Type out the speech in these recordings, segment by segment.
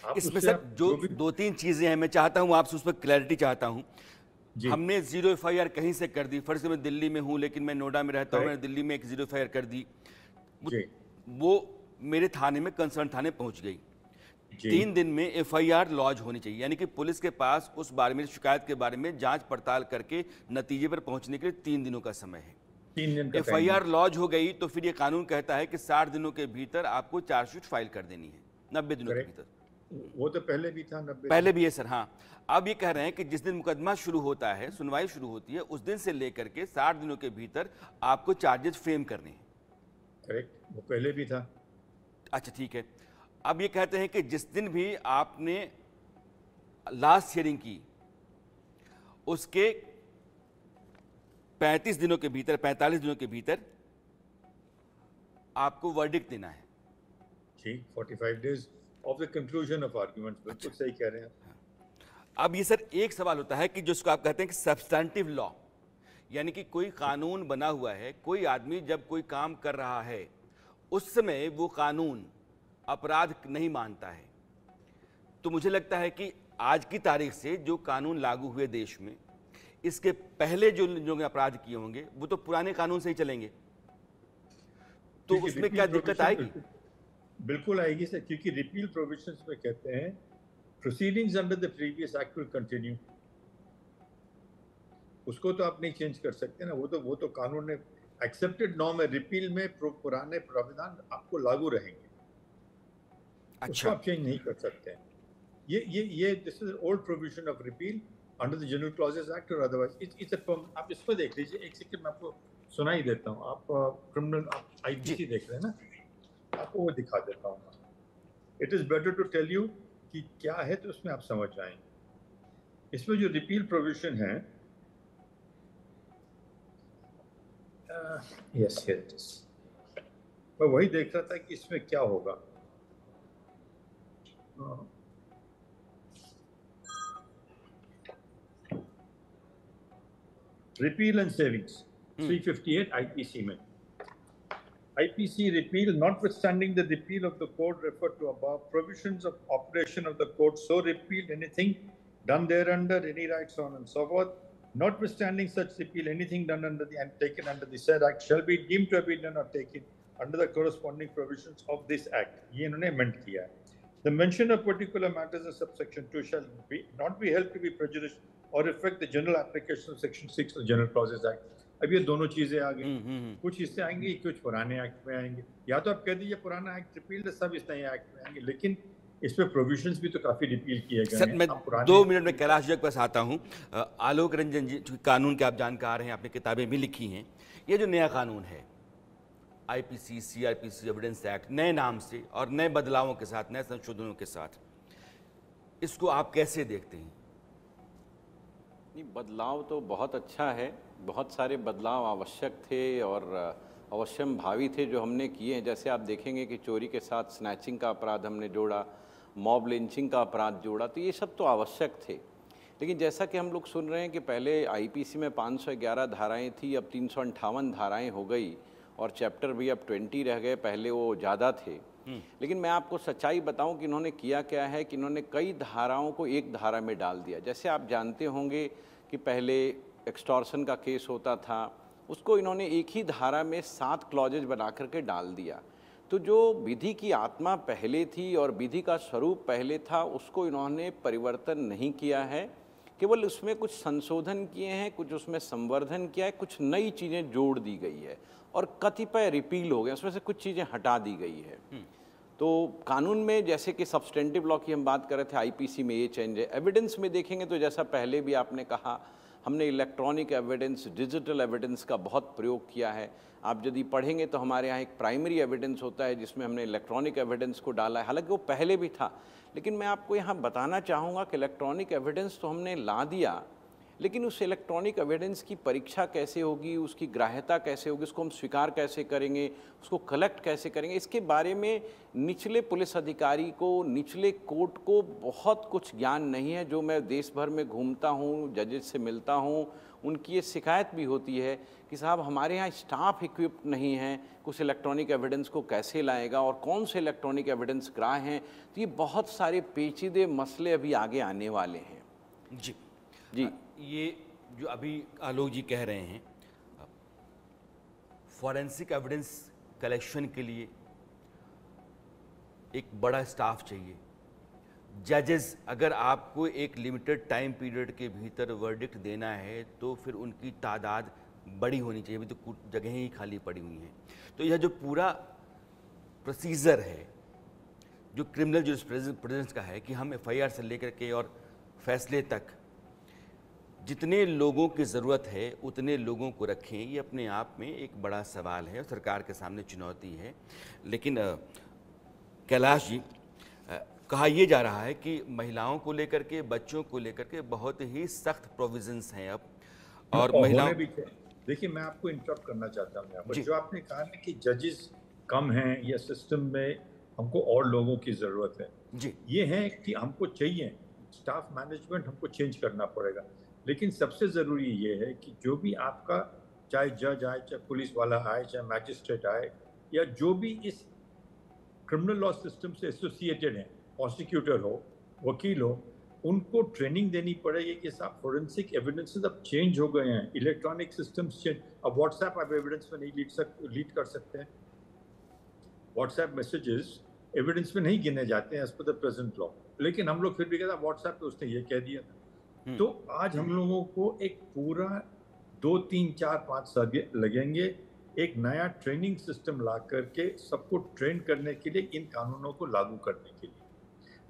आप इसमें उससे सर आप जो जो भी दो तीन चीजें हैं, मैं चाहता हूं आपसे उस पर क्लैरिटी चाहता हूं। जी हमने जीरो एफआईआर कहीं से कर दी, फर्ज मैं दिल्ली में हूं लेकिन मैं नोएडा में रहता हूं, मैंने करेक्ट दिल्ली में एक जीरो एफआईआर कर दी। वो, जी वो मेरे थाने में, कंसर्न थाने पहुंच गई। जी 3 दिन में एफआईआर लॉन्च होनी चाहिए, यानी कि पुलिस के पास उस बारे में, शिकायत के बारे में जांच पड़ताल करके नतीजे पर पहुंचने के लिए 3 दिनों का समय है। 3 दिन का टाइम है। एफआईआर लॉन्च हो गई तो फिर ये कानून कहता है कि 60 दिनों के भीतर आपको चार्जशीट फाइल कर देनी है, 90 दिनों के करेक्ट, भीतर। वो तो पहले भी था 90 दिन। पहले भी है सर, हाँ। अब ये कह रहे हैं कि जिस दिन मुकदमा शुरू होता है, सुनवाई शुरू होती है, उस दिन से लेकर के 60 दिनों के भीतर आपको चार्जेस फ्रेम करने हैं। करेक्ट, वो पहले भी था। अच्छा ठीक है। अब ये कहते हैं कि जिस दिन भी आपने लास्ट हियरिंग की, उसके 35 दिनों के भीतर, 45 दिनों के भीतर आपको वर्डिक्ट देना है। ठीक, 45 days of the conclusion of arguments, बिल्कुल अच्छा, सही कह रहे हैं आप। अब ये सर एक सवाल होता है कि जिसको आप कहते हैं कि सब्सटैंटिव लॉ, यानी कि कोई कानून बना हुआ है, कोई आदमी जब कोई काम कर रहा है उस समय वो कानून अपराध नहीं मानता है, तो मुझे लगता है कि आज की तारीख से जो कानून लागू हुए देश में, इसके पहले जो लोगों ने अपराध किए होंगे वो तो पुराने कानून से ही चलेंगे, तो क्योंकि उसमें रिपील क्या दिक्कत प्रोविजन आएगी? बिल्कुल आएगी सर, क्योंकि रिपील प्रोविजंस में कहते हैं proceedings under the previous act will continue. उसको तो आप नहीं चेंज कर सकते ना, वो तो कानून ने एक्सेप्टेड नॉर्म है। रिपील में पुराने प्रावधान आपको लागू रहेंगे, उसको अच्छा, आप चेंज नहीं कर सकते हैं। ये this is old provision of repeal under the general clauses act और अदरवाइज इट्स आप इस पर देख लीजिए। एक सेकंड मैं आपको सुनाई देता हूँ। आप क्रिमिनल जी। आईपीसी देख रहे हैं ना, आपको वो दिखा देता हूँ। It is better to tell you कि क्या है, तो उसमें आप समझ जाएंगे। इसमें जो रिपील प्रोविजन है, यस हियर इट इज। मैं वही देख रहा था कि इसमें क्या होगा। रिपील एंड सेविंग्स 358 आईपीसी में, IPC repeal, notwithstanding the repeal of the code referred to above, provisions of operation of the code so repealed anything done thereunder, any rights on and so forth, notwithstanding such repeal, anything done under the and taken under the said act shall be deemed to have been done or taken under the corresponding provisions of this act. ये इन्होंने amend किया है. The mention of particular matters in subsection 2 shall not be held to be prejudicial or affect the general application of section 6 of the General Clauses Act. अब ये दोनों चीजें आ गई, कुछ इससे आएंगी, कुछ पुराने एक्ट में आएंगे। या तो आप कह दीजिए पुराना एक्ट रिपील्ड, सब इस नए एक्ट में आएंगे, लेकिन इस पे प्रोविजंस भी तो काफी रिपील किए गए सर हैं। मैं आप पुराने 2 मिनट में कैलाश जी के पास आता हूँ। आलोक रंजन जी, चूंकि कानून के आप जानकार हैं, आपने किताबें भी लिखी हैं, ये जो नया कानून है आईपीसी सीआरपीसी एविडेंस एक्ट, नए नाम से और नए बदलावों के साथ, नए संशोधनों के साथ, इसको आप कैसे देखते हैं? नहीं, बदलाव तो बहुत अच्छा है। बहुत सारे बदलाव आवश्यक थे और अवश्यम भावी थे जो हमने किए हैं। जैसे आप देखेंगे कि चोरी के साथ स्नैचिंग का अपराध हमने जोड़ा, मॉब लिंचिंग का अपराध जोड़ा, तो ये सब तो आवश्यक थे। लेकिन जैसा कि हम लोग सुन रहे हैं कि पहले आईपीसी में 511 धाराएं थी, अब 358 धाराएं हो गई और चैप्टर भी अब 20 रह गए, पहले वो ज़्यादा थे। लेकिन मैं आपको सच्चाई बताऊं कि इन्होंने किया क्या है कि इन्होंने कई धाराओं को एक धारा में डाल दिया। जैसे आप जानते होंगे कि पहले एक्सटॉर्शन का केस होता था, उसको इन्होंने एक ही धारा में 7 क्लॉजेज बना करके डाल दिया। तो जो विधि की आत्मा पहले थी और विधि का स्वरूप पहले था, उसको इन्होंने परिवर्तन नहीं किया है, केवल उसमें कुछ संशोधन किए हैं, कुछ उसमें संवर्धन किया है, कुछ नई चीज़ें जोड़ दी गई है और कतिपय रिपील हो गए, उसमें से कुछ चीज़ें हटा दी गई है। तो कानून में जैसे कि सब्सटेंटिव लॉ की हम बात कर रहे थे, आईपीसी में ये चेंज है। एविडेंस में देखेंगे तो जैसा पहले भी आपने कहा, हमने इलेक्ट्रॉनिक एविडेंस, डिजिटल एविडेंस का बहुत प्रयोग किया है। आप यदि पढ़ेंगे तो हमारे यहाँ एक प्राइमरी एविडेंस होता है जिसमें हमने इलेक्ट्रॉनिक एविडेंस को डाला है, हालांकि वो पहले भी था। लेकिन मैं आपको यहाँ बताना चाहूँगा कि इलेक्ट्रॉनिक एविडेंस तो हमने ला दिया, लेकिन उस इलेक्ट्रॉनिक एविडेंस की परीक्षा कैसे होगी, उसकी ग्राह्यता कैसे होगी, उसको हम स्वीकार कैसे करेंगे, उसको कलेक्ट कैसे करेंगे, इसके बारे में निचले पुलिस अधिकारी को, निचले कोर्ट को बहुत कुछ ज्ञान नहीं है। जो मैं देश भर में घूमता हूँ, जजेस से मिलता हूँ, उनकी ये शिकायत भी होती है कि साहब हमारे यहाँ स्टाफ इक्विप्ड नहीं है, कुछ इलेक्ट्रॉनिक एविडेंस को कैसे लाएगा और कौन से इलेक्ट्रॉनिक एविडेंस ग्राह्य हैं। तो ये बहुत सारे पेचीदे मसले अभी आगे आने वाले हैं। जी जी, ये जो अभी आलोक जी कह रहे हैं, फॉरेंसिक एविडेंस कलेक्शन के लिए एक बड़ा स्टाफ चाहिए। जजेस, अगर आपको एक लिमिटेड टाइम पीरियड के भीतर वर्डिक्ट देना है तो फिर उनकी तादाद बड़ी होनी चाहिए। अभी तो कुछ जगहें ही खाली पड़ी हुई हैं। तो यह जो पूरा प्रोसीजर है जो क्रिमिनल जुरिस्प्रूडेंस का है कि हम एफआईआर से लेकर के और फैसले तक जितने लोगों की ज़रूरत है उतने लोगों को रखें, ये अपने आप में एक बड़ा सवाल है और सरकार के सामने चुनौती है। लेकिन कैलाश जी, कहा यह जा रहा है कि महिलाओं को लेकर के, बच्चों को लेकर के बहुत ही सख्त प्रोविजंस हैं अब, और महिलाओं भी। देखिए, मैं आपको इंटरप्ट करना चाहता हूँ यहाँ पर। जो आपने कहा ना कि जजेस कम हैं या सिस्टम में हमको और लोगों की ज़रूरत है, जी, ये है कि हमको चाहिए स्टाफ मैनेजमेंट, हमको चेंज करना पड़ेगा। लेकिन सबसे ज़रूरी ये है कि जो भी आपका, चाहे जज आए, चाहे पुलिस वाला आए, चाहे मैजिस्ट्रेट आए, या जो भी इस क्रिमिनल लॉ सिस्टम से एसोसिएटेड हैं, प्रोसिक्यूटर हो, वकील हो, उनको ट्रेनिंग देनी पड़ेगी कि साहब फोरेंसिक एविडेंसेस अब चेंज हो गए हैं, इलेक्ट्रॉनिक सिस्टम्स चेंज। अब व्हाट्सएप आप एविडेंस में नहीं लीड कर सकते हैं। व्हाट्सएप मैसेजेस एविडेंस में नहीं गिने जाते हैं as per the present law, लेकिन हम लोग फिर भी कहते हैं व्हाट्सएप पे उसने ये कह दिया था। तो आज हम लोगों को एक पूरा 2, 3, 4, 5 साल लगेंगे एक नया ट्रेनिंग सिस्टम ला करके सबको ट्रेन करने के लिए, इन कानूनों को लागू करने के लिए।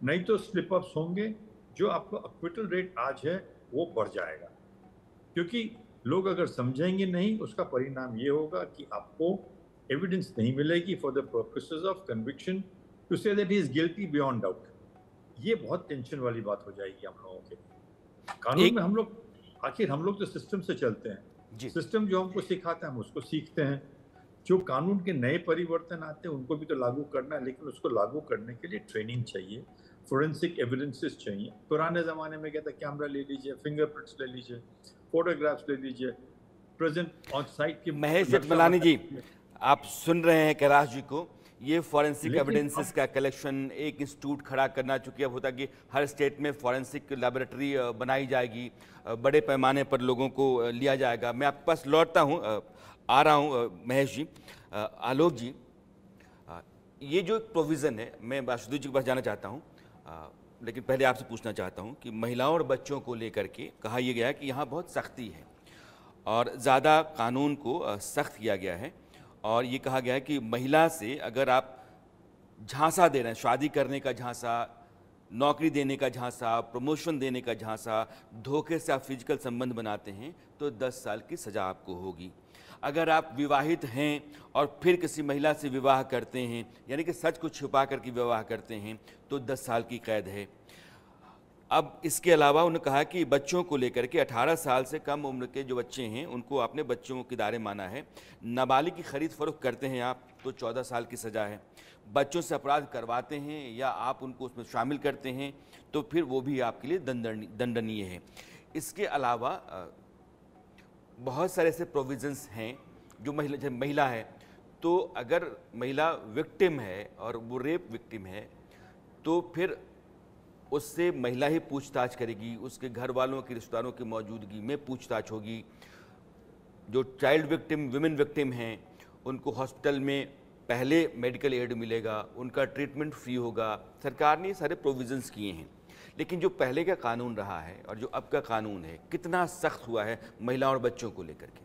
नहीं तो स्लिप अप्स होंगे, जो आपका एक्विटल रेट आज है वो बढ़ जाएगा, क्योंकि लोग अगर समझेंगे नहीं, उसका परिणाम ये होगा कि आपको एविडेंस नहीं मिलेगी for the purposes of conviction to say that he is guilty beyond doubt. ये बहुत टेंशन वाली बात हो जाएगी हम लोगों के कानून में। हम लोग आखिर हम लोग तो सिस्टम से चलते हैं, सिस्टम जो हमको सिखाता है हम उसको सीखते हैं। जो कानून के नए परिवर्तन आते हैं उनको भी तो लागू करना है, लेकिन उसको लागू करने के लिए ट्रेनिंग चाहिए, फोरेंसिक एविडेंसेस चाहिए। पुराने ज़माने में कहता कैमरा ले लीजिए, फिंगरप्रिंट्स ले लीजिए, फोटोग्राफ्स ले लीजिए, प्रेजेंट ऑन साइट की। महेश जेठमलानी जी, आप सुन रहे हैं कैलाश जी को। ये फॉरेंसिक एविडेंसेस का कलेक्शन एक इंस्टीट्यूट खड़ा करना, चूँकि अब होता कि हर स्टेट में फॉरेंसिक लैबोरेटरी बनाई जाएगी, बड़े पैमाने पर लोगों को लिया जाएगा। मैं आपके पास लौटता हूँ, आ रहा हूँ महेश जी। आलोक जी, ये जो प्रोविज़न है, मैं वासुदेव जी के पास जाना चाहता हूँ, लेकिन पहले आपसे पूछना चाहता हूँ कि महिलाओं और बच्चों को लेकर के कहा यह गया है कि यहाँ बहुत सख्ती है और ज़्यादा कानून को सख्त किया गया है, और ये कहा गया है कि महिला से अगर आप झांसा दे रहे हैं, शादी करने का झांसा, नौकरी देने का झांसा, प्रमोशन देने का झांसा, धोखे से आप फिजिकल संबंध बनाते हैं तो 10 साल की सज़ा आपको होगी। अगर आप विवाहित हैं और फिर किसी महिला से विवाह करते हैं, यानी कि सच को छुपा करके विवाह करते हैं, तो 10 साल की कैद है। अब इसके अलावा उन्होंने कहा कि बच्चों को लेकर के 18 साल से कम उम्र के जो बच्चे हैं उनको आपने बच्चों के दायरे माना है। नाबालिग की खरीद फरोख्त करते हैं आप तो 14 साल की सज़ा है। बच्चों से अपराध करवाते हैं या आप उनको उसमें शामिल करते हैं तो फिर वो भी आपके लिए दंडनीय है। इसके अलावा बहुत सारे ऐसे प्रोविज़न्स हैं जो महिला है, तो अगर महिला विक्टिम है और वो रेप विक्टिम है तो फिर उससे महिला ही पूछताछ करेगी, उसके घर वालों के रिश्तेदारों की मौजूदगी में पूछताछ होगी। जो चाइल्ड विक्टिम, विमेन विक्टिम हैं, उनको हॉस्पिटल में पहले मेडिकल एड मिलेगा, उनका ट्रीटमेंट फ्री होगा। सरकार ने सारे प्रोविज़न्स किए हैं, लेकिन जो पहले का कानून रहा है और जो अब का कानून है, कितना सख्त हुआ है महिला और बच्चों को लेकर के?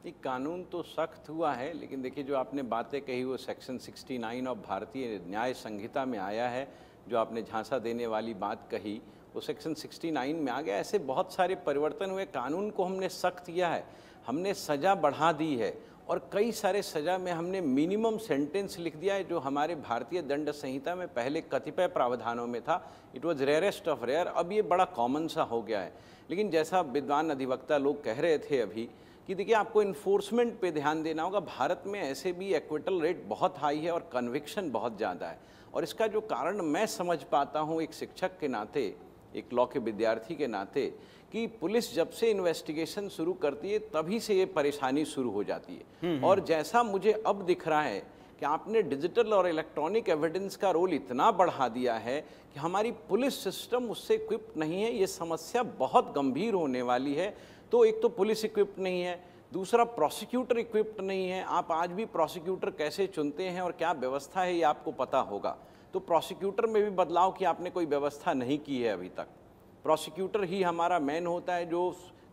ये कानून तो सख्त हुआ है, लेकिन देखिए जो आपने बातें कही वो सेक्शन 69 ऑफ भारतीय न्याय संहिता में आया है। जो आपने झांसा देने वाली बात कही वो सेक्शन 69 में आ गया। ऐसे बहुत सारे परिवर्तन हुए, कानून को हमने सख्त किया है, हमने सज़ा बढ़ा दी है और कई सारे सज़ा में हमने मिनिमम सेंटेंस लिख दिया है, जो हमारे भारतीय दंड संहिता में पहले कतिपय प्रावधानों में था। It was rarest of rare, अब ये बड़ा कॉमन सा हो गया है। लेकिन जैसा विद्वान अधिवक्ता लोग कह रहे थे अभी कि देखिए आपको इन्फोर्समेंट पे ध्यान देना होगा। भारत में ऐसे भी एक्विटल रेट बहुत हाई है और कन्विक्शन बहुत ज़्यादा है, और इसका जो कारण मैं समझ पाता हूँ एक शिक्षक के नाते, एक लॉ के विद्यार्थी के नाते, कि पुलिस जब से इन्वेस्टिगेशन शुरू करती है तभी से ये परेशानी शुरू हो जाती है। और जैसा मुझे अब दिख रहा है कि आपने डिजिटल और इलेक्ट्रॉनिक एविडेंस का रोल इतना बढ़ा दिया है कि हमारी पुलिस सिस्टम उससे इक्विप्ड नहीं है। ये समस्या बहुत गंभीर होने वाली है। तो एक तो पुलिस इक्विप्ड नहीं है, दूसरा प्रोसिक्यूटर इक्विप्ड नहीं है। आप आज भी प्रोसिक्यूटर कैसे चुनते हैं और क्या व्यवस्था है ये आपको पता होगा। तो प्रोसिक्यूटर में भी बदलाव की आपने कोई व्यवस्था नहीं की है अभी तक। प्रोसिक्यूटर ही हमारा मैन होता है जो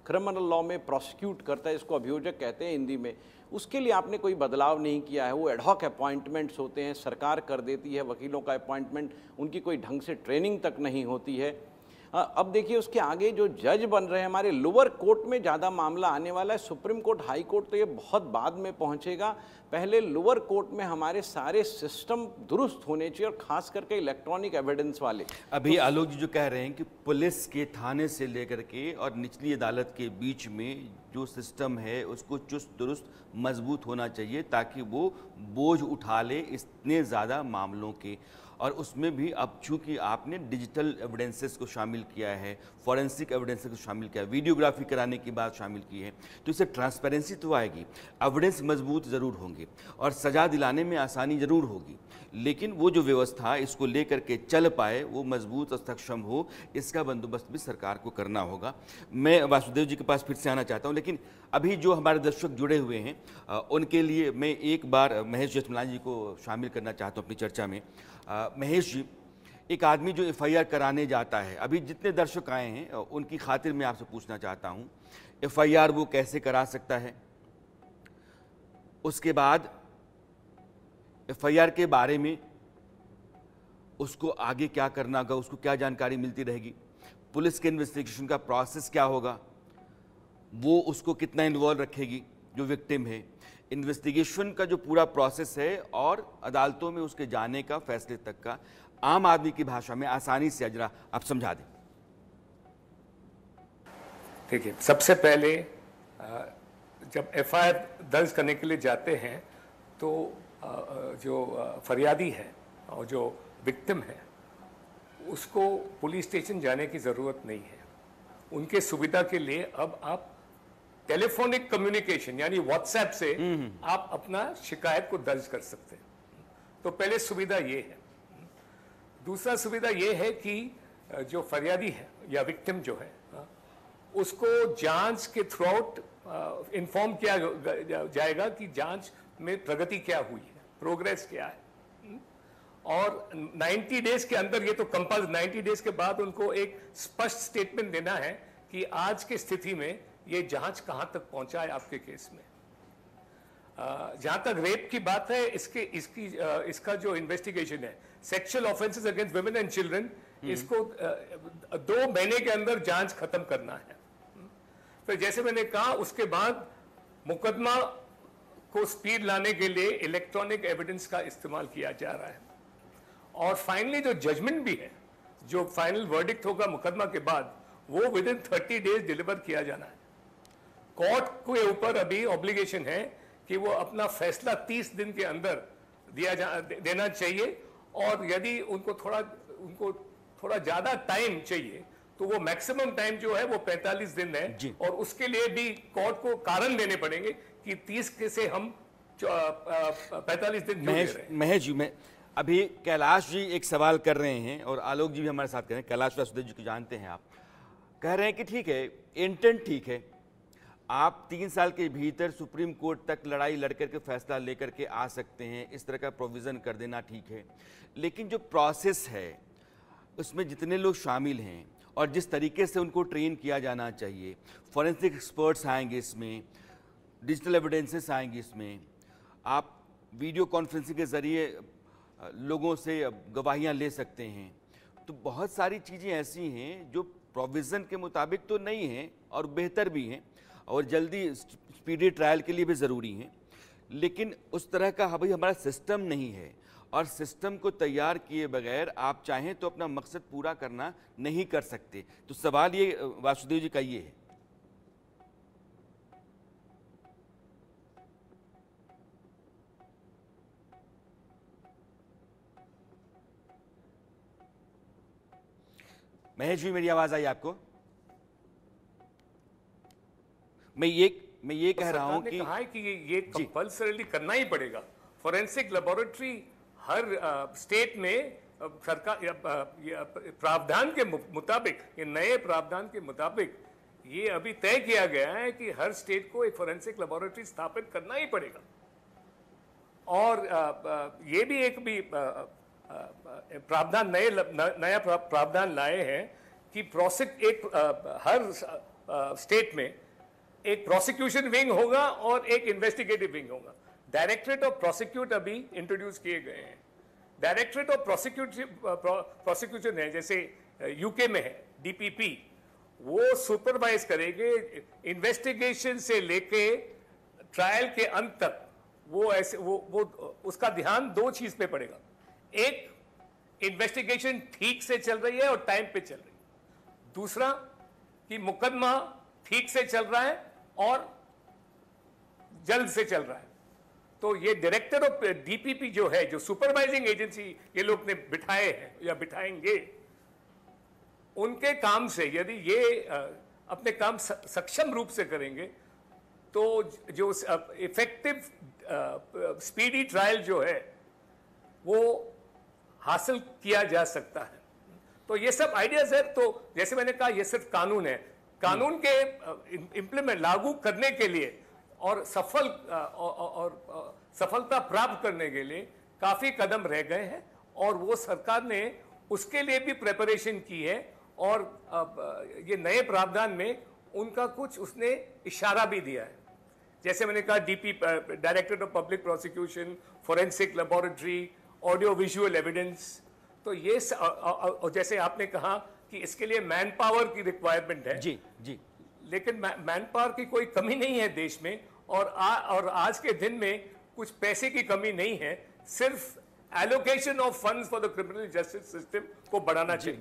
क्रिमिनल लॉ में प्रोसिक्यूट करता है, इसको अभियोजक कहते हैं हिंदी में। उसके लिए आपने कोई बदलाव नहीं किया है। वो एडहॉक अपॉइंटमेंट्स होते हैं, सरकार कर देती है वकीलों का अपॉइंटमेंट, उनकी कोई ढंग से ट्रेनिंग तक नहीं होती है। अब देखिए उसके आगे जो जज बन रहे हैं, हमारे लोअर कोर्ट में ज़्यादा मामला आने वाला है। सुप्रीम कोर्ट, हाई कोर्ट तो ये बहुत बाद में पहुंचेगा। पहले लोअर कोर्ट में हमारे सारे सिस्टम दुरुस्त होने चाहिए, और खास करके इलेक्ट्रॉनिक एविडेंस वाले। अभी आलोक जी जो कह रहे हैं कि पुलिस के थाने से लेकर के और निचली अदालत के बीच में जो सिस्टम है उसको चुस्त दुरुस्त मजबूत होना चाहिए, ताकि वो बोझ उठा ले इतने ज़्यादा मामलों के। और उसमें भी अब चूंकि आपने डिजिटल एविडेंसेस को शामिल किया है, फॉरेंसिक एविडेंसेस को शामिल किया है, वीडियोग्राफी कराने की बात शामिल की है, तो इससे ट्रांसपेरेंसी तो आएगी, एविडेंस मजबूत ज़रूर होंगे और सज़ा दिलाने में आसानी ज़रूर होगी। लेकिन वो जो व्यवस्था इसको लेकर के चल पाए, वो मजबूत और सक्षम हो, इसका बंदोबस्त भी सरकार को करना होगा। मैं वासुदेव जी के पास फिर से आना चाहता हूँ, लेकिन अभी जो हमारे दर्शक जुड़े हुए हैं उनके लिए मैं एक बार महेश जेठमलानी जी को शामिल करना चाहता हूँ अपनी चर्चा में। महेश जी, एक आदमी जो एफआईआर कराने जाता है, अभी जितने दर्शक आए हैं उनकी खातिर मैं आपसे पूछना चाहता हूँ, एफआईआर वो कैसे करा सकता है? उसके बाद एफआईआर के बारे में उसको आगे क्या करना होगा, उसको क्या जानकारी मिलती रहेगी? पुलिस के इन्वेस्टिगेशन का प्रोसेस क्या होगा, वो उसको कितना इन्वॉल्व रखेगी जो विक्टिम है? इन्वेस्टिगेशन का जो पूरा प्रोसेस है और अदालतों में उसके जाने का, फैसले तक का, आम आदमी की भाषा में आसानी से जरा आप समझा दें। देखिए, सबसे पहले जब एफआईआर दर्ज करने के लिए जाते हैं तो जो फरियादी है और जो विक्टिम है उसको पुलिस स्टेशन जाने की ज़रूरत नहीं है। उनके सुविधा के लिए अब आप टेलीफोनिक कम्युनिकेशन यानी व्हाट्सएप से आप अपना शिकायत को दर्ज कर सकते हैं। तो पहले सुविधा ये है। दूसरा सुविधा ये है कि जो फरियादी है या विक्टिम जो है उसको जांच के थ्रू आउट इन्फॉर्म किया जाएगा कि जांच में प्रगति क्या हुई है, प्रोग्रेस क्या है। और 90 डेज के अंदर, ये तो कंपल्सरी 90 डेज के बाद उनको एक स्पष्ट स्टेटमेंट देना है कि आज की स्थिति में ये जांच कहां तक पहुंचा है आपके केस में। जहां तक रेप की बात है, इसका जो इन्वेस्टिगेशन है, sexual offences against women and children, इसको 2 महीने के अंदर जांच खत्म करना है। फिर जैसे मैंने कहा, उसके बाद मुकदमा को स्पीड लाने के लिए इलेक्ट्रॉनिक एविडेंस का इस्तेमाल किया जा रहा है। और फाइनली जो जजमेंट भी है, जो फाइनल वर्डिक्ट होगा मुकदमा के बाद, वो विदिन 30 डेज डिलीवर किया जाना है। कोर्ट के ऊपर अभी ऑब्लिगेशन है कि वो अपना फैसला 30 दिन के अंदर देना चाहिए, और यदि उनको थोड़ा ज्यादा टाइम चाहिए तो वो मैक्सिमम टाइम जो है वो 45 दिन है। और उसके लिए भी कोर्ट को कारण देने पड़ेंगे कि 30 से हम 45 दिन क्यों ले रहे हैं। महेश जी, मैं अभी कैलाश जी एक सवाल कर रहे हैं और आलोक जी भी हमारे साथ कर रहे हैं। कैलाश वासुदेव जी को जानते हैं आप, कह रहे हैं कि ठीक है, इंटेंट ठीक है, आप 3 साल के भीतर सुप्रीम कोर्ट तक लड़ाई लड़कर के फैसला लेकर के आ सकते हैं, इस तरह का प्रोविज़न कर देना ठीक है। लेकिन जो प्रोसेस है उसमें जितने लोग शामिल हैं और जिस तरीके से उनको ट्रेन किया जाना चाहिए, फॉरेंसिक एक्सपर्ट्स आएंगे इसमें, डिजिटल एविडेंसेस आएंगे इसमें, आप वीडियो कॉन्फ्रेंसिंग के ज़रिए लोगों से गवाहियाँ ले सकते हैं। तो बहुत सारी चीज़ें ऐसी हैं जो प्रोविज़न के मुताबिक तो नहीं हैं और बेहतर भी हैं और जल्दी स्पीडी ट्रायल के लिए भी ज़रूरी हैं। लेकिन उस तरह का भाई हमारा सिस्टम नहीं है, और सिस्टम को तैयार किए बगैर आप चाहें तो अपना मकसद पूरा करना नहीं कर सकते। तो सवाल ये वासुदेव जी का ये है। महेश जी, मेरी आवाज आई आपको? मैं ये कह रहा हूं कि कहा है कि ये कंपल्सरीली करना ही पड़ेगा। फॉरेंसिक लेबोरेटरी हर स्टेट में सरकार प्रावधान के मुताबिक, ये नए प्रावधान के मुताबिक ये अभी तय किया गया है कि हर स्टेट को एक फॉरेंसिक लेबोरेटरी स्थापित करना ही पड़ेगा। और ये भी एक भी प्रावधान नया प्रावधान लाए हैं कि हर स्टेट में एक प्रोसिक्यूशन विंग होगा और एक इन्वेस्टिगेटिव विंग होगा। डायरेक्टरेट ऑफ प्रोसिक्यूट अभी इंट्रोड्यूस किए गए हैं। डायरेक्टरेट ऑफ प्रोसिक्यूशन है, जैसे यूके में है डीपीपी, वो सुपरवाइज करेंगे इन्वेस्टिगेशन से लेके ट्रायल के अंत तक। वो ऐसे वो उसका ध्यान दो चीज पे पड़ेगा। एक, इन्वेस्टिगेशन ठीक से चल रही है और टाइम पे चल रही है। दूसरा, कि मुकदमा ठीक से चल रहा है और जल्द से चल रहा है। तो ये डायरेक्टर ऑफ डीपीपी जो है, जो सुपरवाइजिंग एजेंसी ये लोग ने बिठाए हैं या बिठाएंगे, उनके काम से यदि ये अपने काम सक्षम रूप से करेंगे तो जो इफेक्टिव स्पीडी ट्रायल जो है वो हासिल किया जा सकता है। तो ये सब आइडियाज है। तो जैसे मैंने कहा, ये सिर्फ कानून है। कानून के इंप्लीमेंट लागू करने के लिए और सफलता प्राप्त करने के लिए काफी कदम रह गए हैं, और वो सरकार ने उसके लिए भी प्रिपरेशन की है। और ये नए प्रावधान में उनका कुछ उसने इशारा भी दिया है। जैसे मैंने कहा, directorate of public prosecution, forensic laboratory, audio visual evidence. तो ये और जैसे आपने कहा कि इसके लिए मैन पावर की रिक्वायरमेंट है। जी जी। लेकिन मैन पावर की कोई कमी नहीं है देश में, और आज के दिन में कुछ पैसे की कमी नहीं है। सिर्फ allocation of funds for the criminal justice system को बढ़ाना चाहिए।